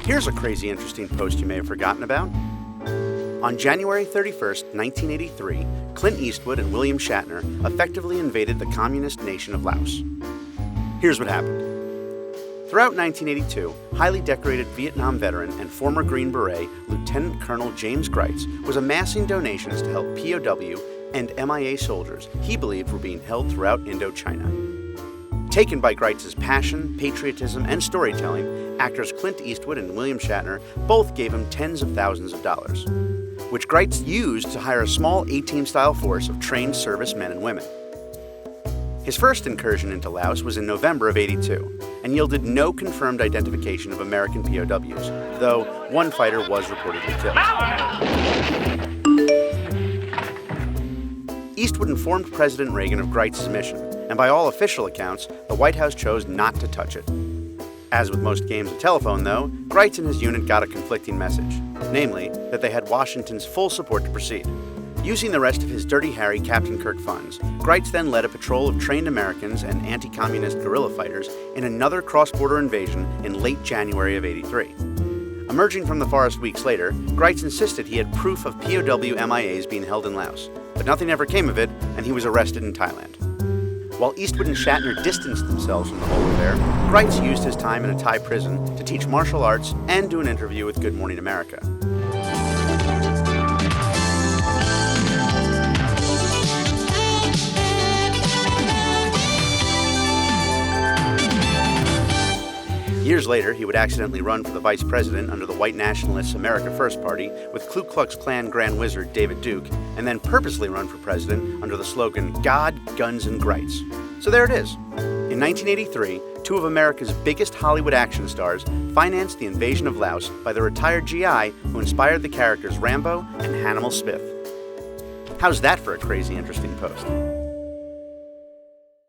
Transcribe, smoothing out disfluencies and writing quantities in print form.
Here's a crazy interesting post you may have forgotten about. On January 31st, 1983, Clint Eastwood and William Shatner effectively invaded the communist nation of Laos. Here's what happened. Throughout 1982, highly decorated Vietnam veteran and former Green Beret Lt. Colonel James Gritz was amassing donations to help POW and MIA soldiers he believed were being held throughout Indochina. Taken by Gritz's passion, patriotism, and storytelling, actors Clint Eastwood and William Shatner both gave him tens of thousands of dollars, which Gritz used to hire a small A-team-style force of trained servicemen and women. His first incursion into Laos was in November of '82 and yielded no confirmed identification of American POWs, though one fighter was reportedly killed. Eastwood informed President Reagan of Gritz's mission, and by all official accounts, the White House chose not to touch it. As with most games of telephone, though, Gritz and his unit got a conflicting message, namely that they had Washington's full support to proceed. Using the rest of his Dirty Harry Captain Kirk funds, Gritz then led a patrol of trained Americans and anti-communist guerrilla fighters in another cross-border invasion in late January of '83. Emerging from the forest weeks later, Gritz insisted he had proof of POW MIAs being held in Laos, but nothing ever came of it, and he was arrested in Thailand. While Eastwood and Shatner distanced themselves from the whole affair, Gritz used his time in a Thai prison to teach martial arts and do an interview with Good Morning America. Years later, he would accidentally run for the vice president under the white nationalists' America First Party with Ku Klux Klan Grand Wizard David Duke, and then purposely run for president under the slogan, God, Guns, and Gritz. So there it is. In 1983, two of America's biggest Hollywood action stars financed the invasion of Laos by the retired GI who inspired the characters Rambo and Hannibal Smith. How's that for a crazy, interesting post?